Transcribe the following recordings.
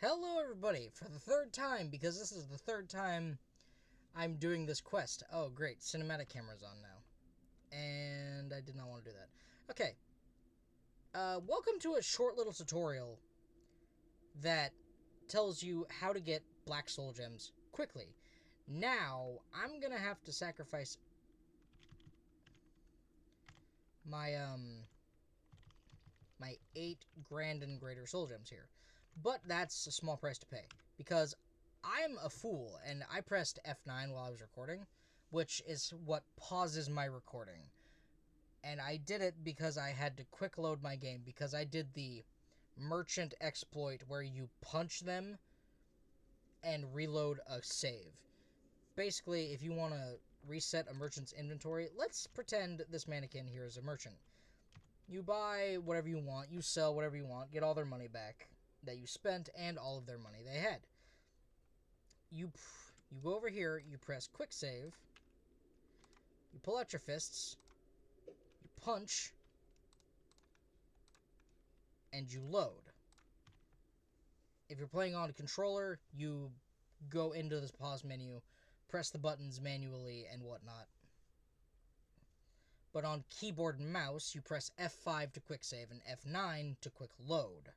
Hello everybody, for the third time, because this is the third time I'm doing this quest. Oh great, cinematic camera's on now. And I did not want to do that. Okay, welcome to a short little tutorial that tells you how to get black soul gems quickly. Now, I'm gonna have to sacrifice my 8 grand and greater soul gems here. But that's a small price to pay, because I'm a fool, and I pressed F9 while I was recording, which is what pauses my recording. And I did it because I had to quick load my game, because I did the merchant exploit where you punch them and reload a save. Basically, if you want to reset a merchant's inventory, let's pretend this mannequin here is a merchant. You buy whatever you want, you sell whatever you want, get all their money back that you spent and all of their money they had. You go over here, you press quick save, you pull out your fists, you punch, and you load. If you're playing on a controller, you go into this pause menu, press the buttons manually and whatnot. But on keyboard and mouse, you press F5 to quick save and F9 to quick load,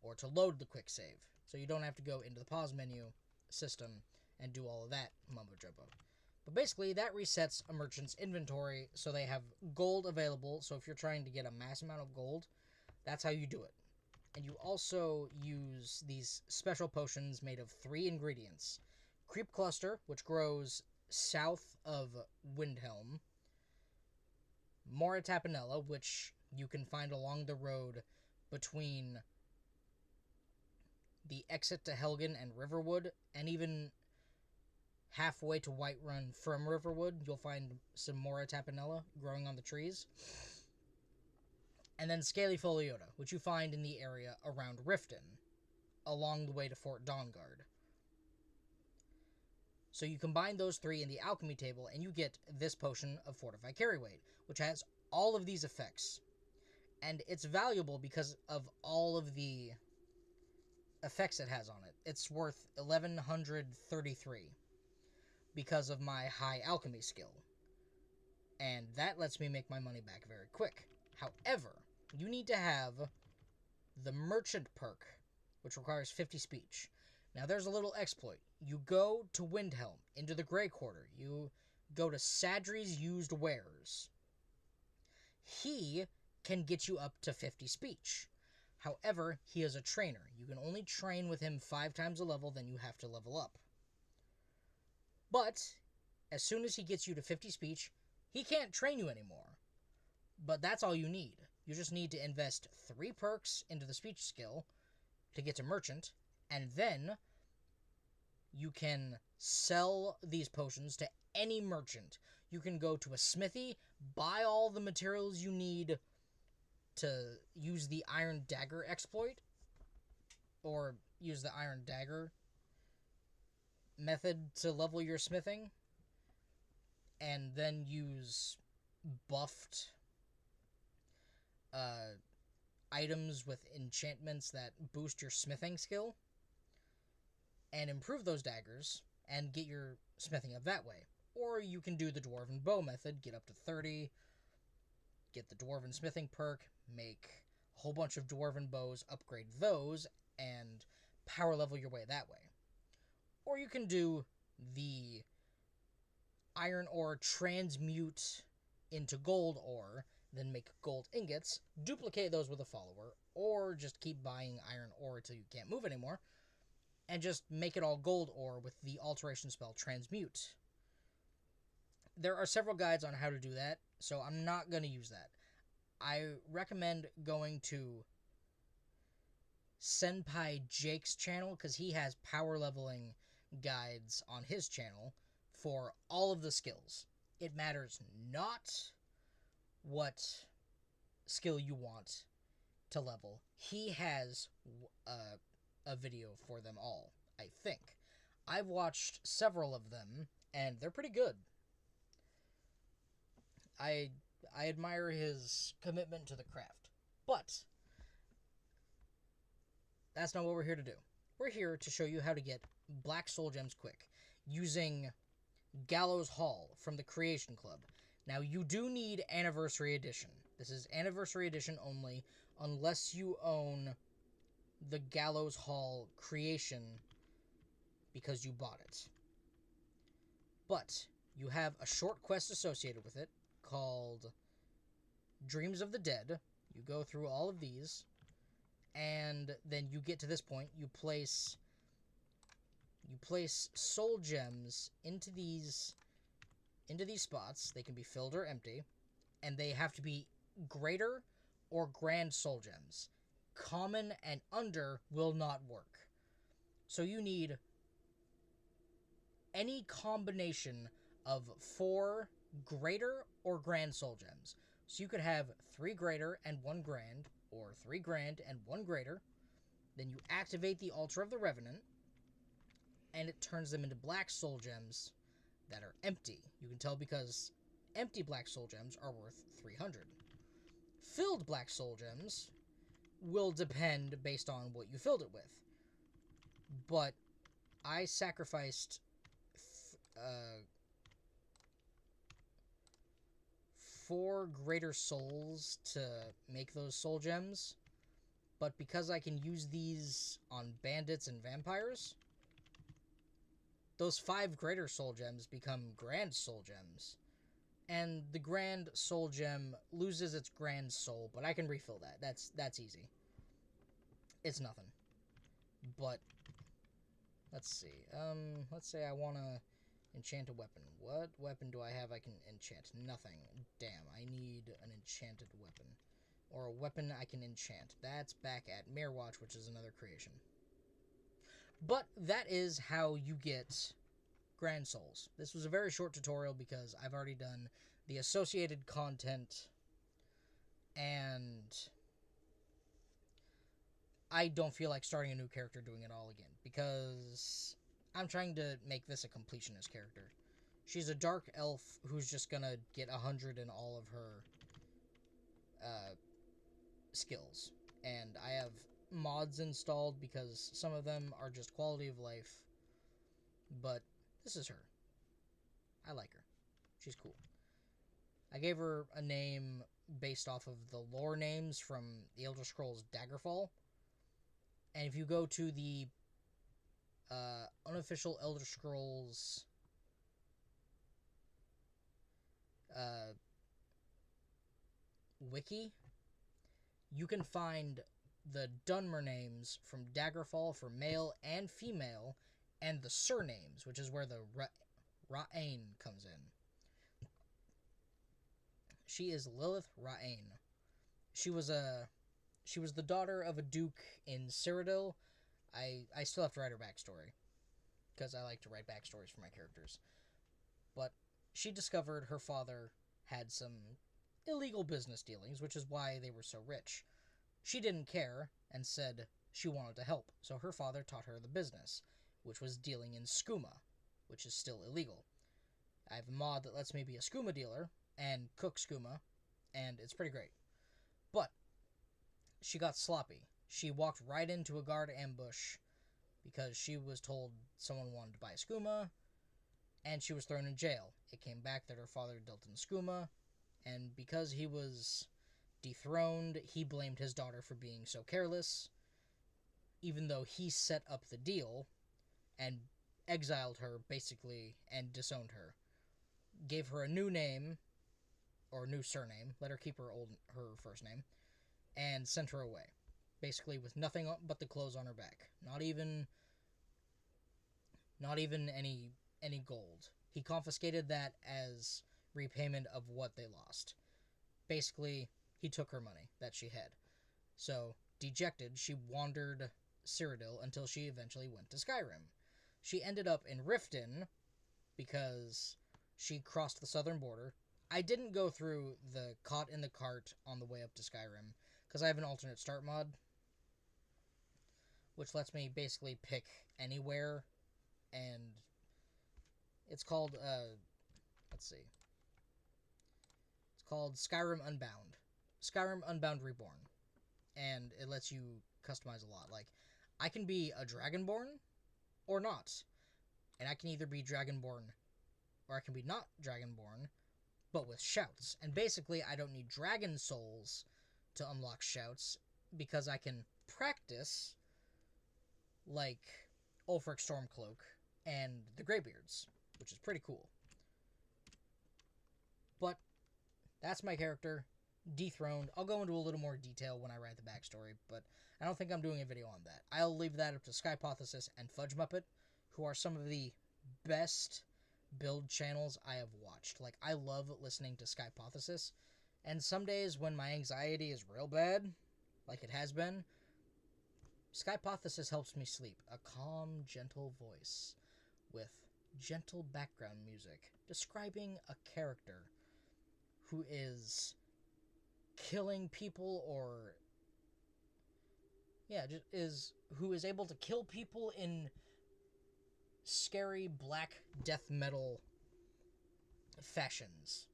or to load the quick save. So you don't have to go into the pause menu system and do all of that mumbo jumbo. But basically, that resets a merchant's inventory so they have gold available. So if you're trying to get a mass amount of gold, that's how you do it. And you also use these special potions made of 3 ingredients. Creep Cluster, which grows south of Windhelm. Mora Tapanella, which you can find along the road between the exit to Helgen and Riverwood, and even halfway to Whiterun from Riverwood, you'll find some Mora Tapanella growing on the trees. And then Scaly Foliota, which you find in the area around Riften, along the way to Fort Dawnguard. So you combine those 3 in the alchemy table, and you get this potion of Fortify Carry Weight, which has all of these effects. And it's valuable because of all of the effects it has on it. It's worth 1133 because of my high alchemy skill. And that lets me make my money back very quick. However, you need to have the merchant perk, which requires 50 speech. Now, there's a little exploit. You go to Windhelm, into the Grey Quarter. You go to Sadri's Used Wares. He can get you up to 50 speech. However, he is a trainer. You can only train with him 5 times a level, then you have to level up. But, as soon as he gets you to 50 speech, he can't train you anymore. But that's all you need. You just need to invest 3 perks into the speech skill to get to merchant, and then you can sell these potions to any merchant. You can go to a smithy, buy all the materials you need to use the Iron Dagger exploit, or use the Iron Dagger method to level your smithing, and then use buffed items with enchantments that boost your smithing skill, and improve those daggers, and get your smithing up that way. Or you can do the Dwarven Bow method, get up to 30, get the Dwarven Smithing perk, make a whole bunch of Dwarven Bows, upgrade those, and power level your way that way. Or you can do the Iron Ore transmute into Gold Ore, then make gold ingots, duplicate those with a follower, or just keep buying Iron Ore until you can't move anymore, and just make it all gold ore with the alteration spell Transmute. There are several guides on how to do that, so I'm not going to use that. I recommend going to Senpai Jake's channel, because he has power leveling guides on his channel for all of the skills. It matters not what skill you want to level. He has a video for them all, I think. I've watched several of them, and they're pretty good. I admire his commitment to the craft. But that's not what we're here to do. we're here to show you how to get black soul gems quick using Gallows Hall from the Creation Club. Now, you do need Anniversary Edition. This is Anniversary Edition only, unless you own the Gallows Hall creation because you bought it. But you have a short quest associated with it called Dreams of the Dead. You go through all of these, and then you get to this point. You place soul gems into these spots. They can be filled or empty, and they have to be greater or grand soul gems. Common and under will not work. So you need any combination of 4 greater or grand soul gems. So you could have 3 greater and 1 grand, or 3 grand and 1 greater. Then you activate the Altar of the Revenant, and it turns them into black soul gems that are empty. You can tell because empty black soul gems are worth 300. Filled black soul gems will depend based on what you filled it with. But I sacrificed 4 greater souls to make those soul gems. But because I can use these on bandits and vampires, those 5 greater soul gems become grand soul gems. And the grand soul gem loses its grand soul, but I can refill that. That's easy. It's nothing. But let's see. Let's say I want to enchant a weapon. What weapon do I have I can enchant? Nothing. Damn, I need an enchanted weapon. Or a weapon I can enchant. That's back at Mirrorwatch, which is another creation. But that is how you get Grand Souls. This was a very short tutorial because I've already done the associated content, and I don't feel like starting a new character doing it all again, because I'm trying to make this a completionist character. She's a dark elf who's just gonna get 100 in all of her skills. And I have mods installed because some of them are just quality of life. But this is her. I like her. She's cool. I gave her a name based off of the lore names from the Elder Scrolls Daggerfall. And if you go to the unofficial Elder Scrolls wiki, you can find the Dunmer names from Daggerfall for male and female, and the surnames, which is where the Ra'ain comes in. She is Lilith Ra'ain. She was the daughter of a duke in Cyrodiil. I still have to write her backstory, because I like to write backstories for my characters. But she discovered her father had some illegal business dealings, which is why they were so rich. She didn't care and said she wanted to help, so her father taught her the business, which was dealing in skooma, which is still illegal. I have a mod that lets me be a skooma dealer and cook skooma, and it's pretty great. But she got sloppy. She walked right into a guard ambush because she was told someone wanted to buy skooma, and she was thrown in jail. It came back that her father dealt in skooma, and because he was dethroned, he blamed his daughter for being so careless, even though he set up the deal and exiled her, basically, and disowned her. Gave her a new name, or new surname, let her keep her first name, and sent her away. Basically with nothing but the clothes on her back. Not even any gold. He confiscated that as repayment of what they lost. Basically, he took her money that she had. So, dejected, she wandered Cyrodiil until she eventually went to Skyrim. She ended up in Riften because she crossed the southern border. I didn't go through the Caught in the Cart on the way up to Skyrim because I have an alternate start mod, which lets me basically pick anywhere, and it's called, let's see. It's called Skyrim Unbound. Skyrim Unbound Reborn. And it lets you customize a lot. Like, I can be a Dragonborn or not. And I can either be Dragonborn or I can be not Dragonborn, but with shouts. And basically, I don't need dragon souls to unlock shouts because I can practice like Ulfric Stormcloak and the Greybeards, which is pretty cool. But that's my character, dethroned. I'll go into a little more detail when I write the backstory, but I don't think I'm doing a video on that. I'll leave that up to Skypothesis and Fudge Muppet, who are some of the best build channels I have watched. Like, I love listening to Skypothesis, and some days when my anxiety is real bad, like it has been, Skypothesis helps me sleep. A calm, gentle voice with gentle background music describing a character who is killing people or who is able to kill people in scary black death metal fashions.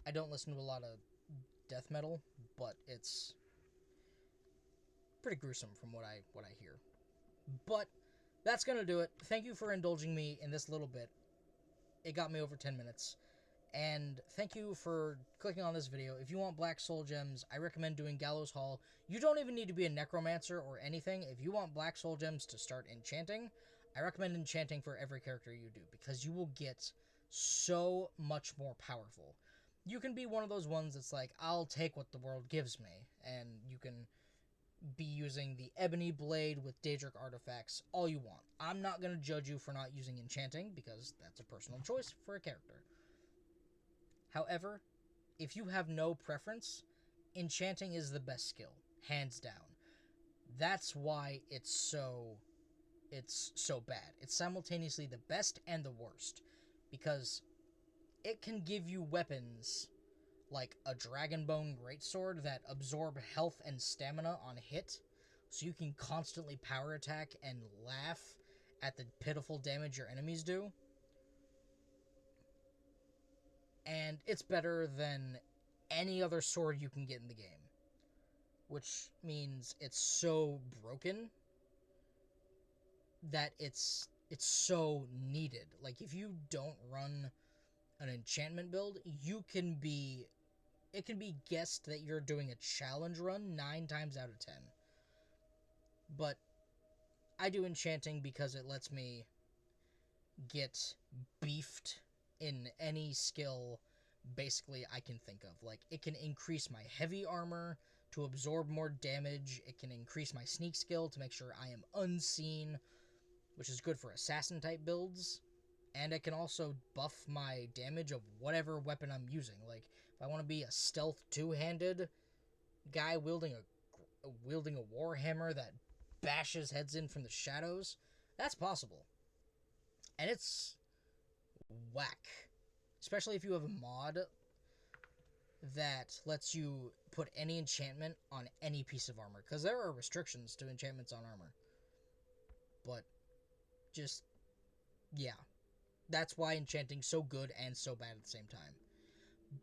I don't listen to a lot of death metal, but it's pretty gruesome from what I hear. But that's gonna do it. Thank you for indulging me in this little bit. It got me over 10 minutes. And thank you for clicking on this video. If you want Black Soul Gems, I recommend doing Gallows Hall. You don't even need to be a Necromancer or anything. If you want Black Soul Gems to start enchanting, I recommend enchanting for every character you do, because you will get so much more powerful. You can be one of those ones that's like, I'll take what the world gives me, and you can be using the Ebony Blade with Daedric artifacts all you want. I'm not going to judge you for not using enchanting, because that's a personal choice for a character. However, if you have no preference, enchanting is the best skill, hands down. That's why it's so bad. It's simultaneously the best and the worst, because it can give you weapons like a Dragonbone Greatsword that absorb health and stamina on hit, so you can constantly power attack and laugh at the pitiful damage your enemies do. And it's better than any other sword you can get in the game, which means it's so broken that it's so needed. Like, if you don't run an enchantment build, it can be guessed that you're doing a challenge run 9 times out of 10. But I do enchanting because it lets me get beefed in any skill basically I can think of. Like, it can increase my heavy armor to absorb more damage. It can increase my sneak skill to make sure I am unseen, which is good for assassin type builds. And it can also buff my damage of whatever weapon I'm using. Like, if I want to be a stealth two-handed guy wielding a warhammer that bashes heads in from the shadows, that's possible. And it's whack. Especially if you have a mod that lets you put any enchantment on any piece of armor. Because there are restrictions to enchantments on armor. But, just, yeah. That's why enchanting's so good and so bad at the same time.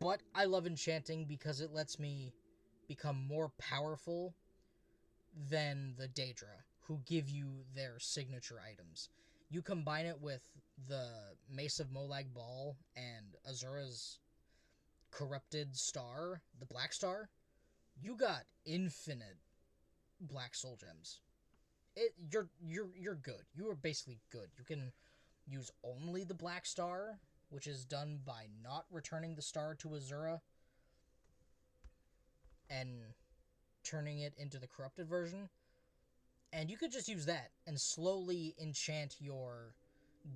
But I love enchanting because it lets me become more powerful than the Daedra, who give you their signature items. You combine it with the Mace of Molag Bal and Azura's corrupted star, the Black Star, you got infinite Black Soul Gems. You're good. You are basically good. You can use only the Black Star, which is done by not returning the star to Azura and turning it into the corrupted version. And you could just use that and slowly enchant your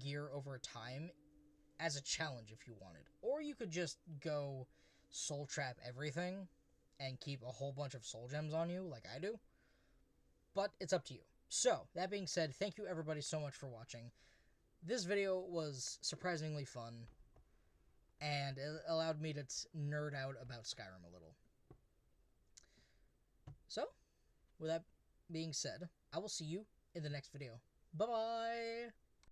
gear over time as a challenge if you wanted. Or you could just go soul trap everything and keep a whole bunch of soul gems on you like I do. But it's up to you. So, that being said, thank you everybody so much for watching. This video was surprisingly fun, and it allowed me to nerd out about Skyrim a little. So, with that being said, I will see you in the next video. Bye-bye!